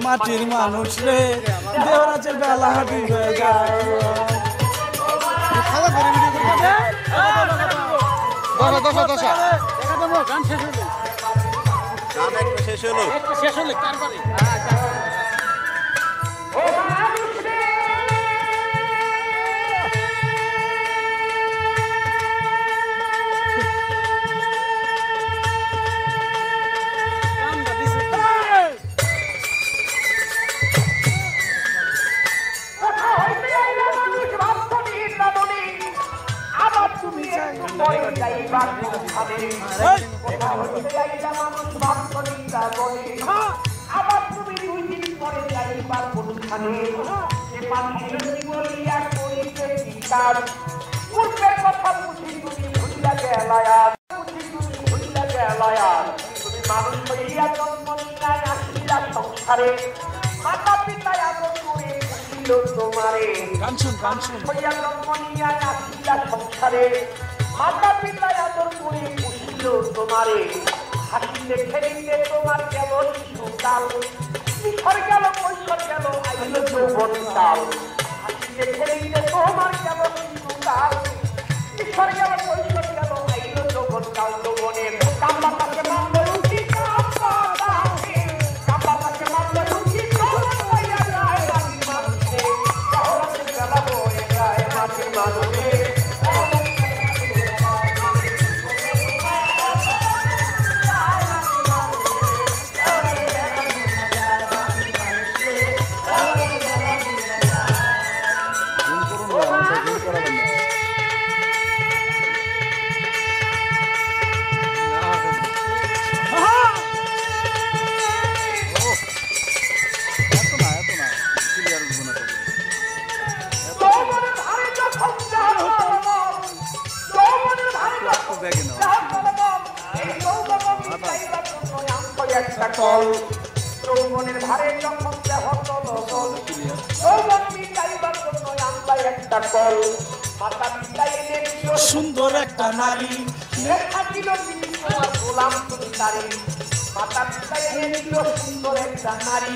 মাটির মানুষ রে দেওরাজের বেলা ডুবে যায় গান শেষ হলো গান একটা শেষ হলো তারপরে আবার তুমি 2 দিন পরে যাইবার কোনখানে যে পাখির জীবনিয়া করিতে বিচার পূর্বের কথা বুঝি তুমি ভুলিয়া গেলায়া তুমি মানুষ হইয়া জন্ম নিয়া আসিলা সংসারে মাতা পিতা আদর করে বুঝিল তোমারে হইয়া জন্ম নিয়া আসিলা সংসারে মাতা পিতা আদর করে বুঝিল তোমারে হাসিতে খেলিতে তোমার কেমন সুকাল কিশোর গেল কৈশোর গেল আইল যৌবন কাল হাসিতে খেলিতে তোমার কেমন সুকাল কিশোর গেল কৈশোর গেল আইল যৌবন কাল যৌবনের কাম্বা তাকে মারলে উচিত কাম্বা তাকে মারলে উচিত হইয়া যায় মাটির মানুষে শহরে গেলা বয়ে যায় মাটির মানুষে যৌবনের ভারে যখন দেহ তলবল যৌবন মিটাইবার জন্য আনলা একটা কল মাতা পিতা এনে দিল সুন্দর একটা নারী লেখা দিল তিনি তোমার গোলাম তুমি তারে মাতা পিতা এনে দিল সুন্দর একটা নারী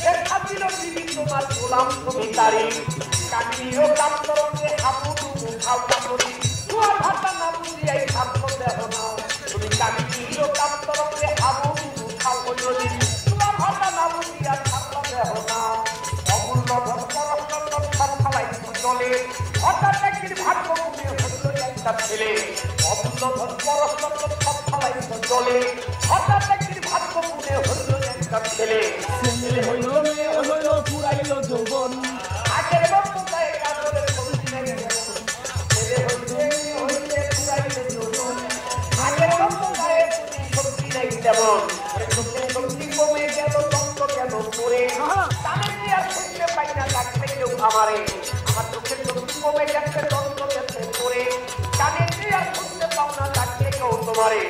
লেখা দিল তিনি তোমার গোলাম তুমি তারে কামিনীয় কান্তরঙ্গে হাবু তুমি খাও কামড়ি তোমার ভাষা না বুঝিয়াই ভাবল দেহ নাও তুমি কামিনীয় কান্তরঙ্গে হাবু তুমি খাও নদী তোমার ভাষা না বুঝিয়া ভাবল দেহ নাও অমূল্য ধন পরস্পর খালাই চলে হঠাৎ একদিন ভাগ্য মনে হলো একটা ছেলে অমূল্য ধন পরস্পর খালাই চলে হঠাৎ একদিন ভাগ্য মনে হলো একটা ছেলে হইল মেয়ে হইল পুরাইল যৌবন আগের বন্ধুটাই কাজলের সবজি নেই ছেলে হইলে পুরাইল যৌবন আগের বন্ধুটাই সবজি নেই তেমন সবজি কমে গেল তত্ত্ব গেল পরে তাদের যে আর শুনতে পাই না লাগবে কেউ আমারে আমার চোখের সবজি কমে গেছে তত্ত্ব গেছে পরে তাদের যে আর শুনতে পাও না লাগবে কেউ তোমারে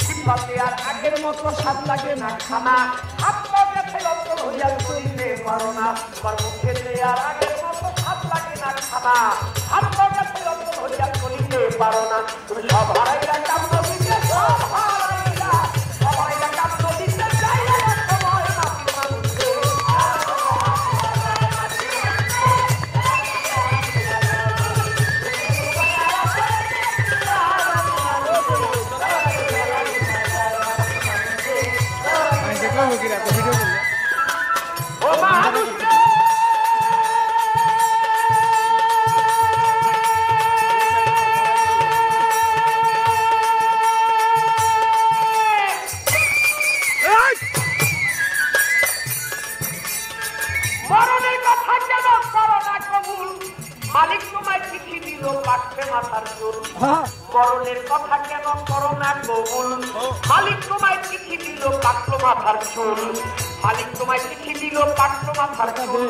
শিল্পাতে আর আগের মতো স্বাদ লাগে না খানা হাত পা গেছে অন্তর হইয়া করিতে পারো না তোমার মুখে আর আগের মতো স্বাদ লাগে না খানা হাত পা গেছে অন্তর হইয়া করিতে পারো না তুমি সব হারাইলা কামনা দিতে সব হারাইলা সবাইলা কামনা দিতে চাইলা সময় মাটির মানুষে ও মানুষ মরণের কথা কেন করো না কবুল মালিক তোমায় চিঠি দিল পাঠে মাথার চুল মরণের কথা কেন করো না কবুল মালিক তোমায় চিঠি দিল কাটলো মাথার চুল মালিক তোমায় চিঠি দিল কাটলো মাথার চুল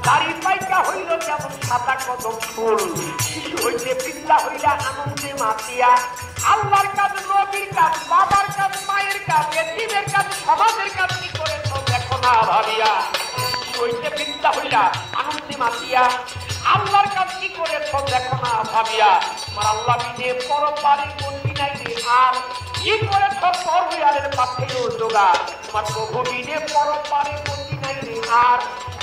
দাড়ি পাইকা হইল যেমন সাদা কদম ফুল শিশু হইলে বিদ্যা হইলা আনন্দে মাতিয়া আল্লাহর কাজ নবীর কাজ বাবার কাজ মায়ের কাজ এতিমের কাজ সমাজের কাজ কি করেছ দেখো না ভাবিয়া হইতে বিদ্যা হইলা আনন্দে মাতিয়া আল্লাহর কাজ কি করেছ দেখো না ভাবিয়া আমার আল্লাহ বিনে পরপারে গন্ডি নাই রে আর কি করেছ পরবিয়ারের পাথেও জোগাড় তোমার প্রভু বিনে পরপারে গন্ডি নাই রে আর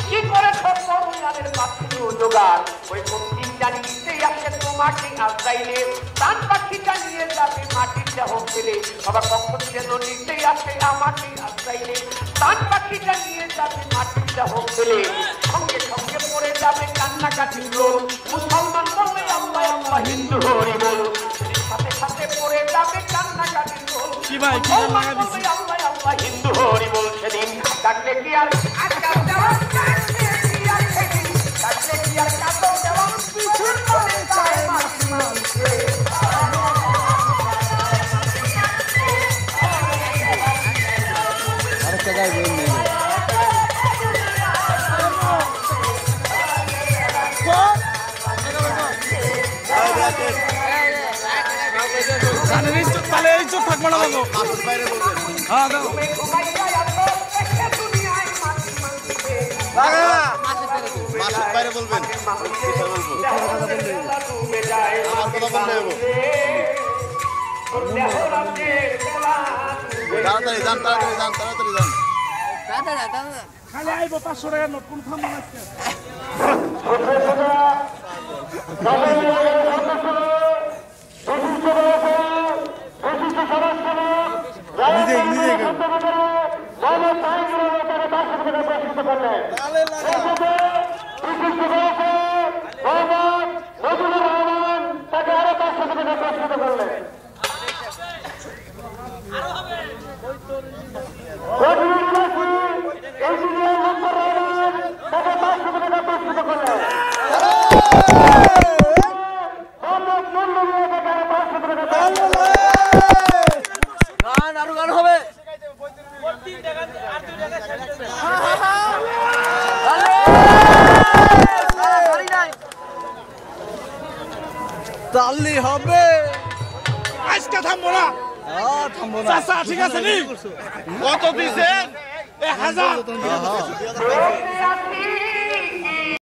কি করে সর্বনামের পাত্র জোগাড় ওই কঠিনটা নিতেই আসে তোমাকে আজরাইলে প্রাণ পাখিটা নিয়ে যাবে মাটির দেহ ফেলে বাবা কখন যেন নিতেই আসে আমাকে আজরাইলে প্রাণ পাখিটা নিয়ে যাবে মাটির দেহ ফেলে সঙ্গে সঙ্গে পড়ে যাবে কান্নাকাটির রোল মুসলমান বলবে আল্লাহ আল্লাহ হিন্দু হরি বল সাথে সাথে পড়ে যাবে কান্নাকাটির রোল কি ভাই কি আল্লাহ আল্লাহ হিন্দু হরি বল সেদিন ডাকলে কি আর আজকাল দেওয়া ডাকলে কি আর কাতো দেওয়া পিছুর করে যায় মাসে আরেকটা গাই বল নেই তাহলে এই চোখ থাকবো না বাবু হ্যাঁ দাও মাসের বাইরে বলবেন আমার কথা বললে তাড়াতাড়ি যান তাড়াতাড়ি যান তাড়াতাড়ি যান খালি আইব 500 টাকা নোট কোন খাম না আজকে তালি হবে আজকে থামবো না থামবো না চাচা ঠিক আছে নি কত দিছেন 1000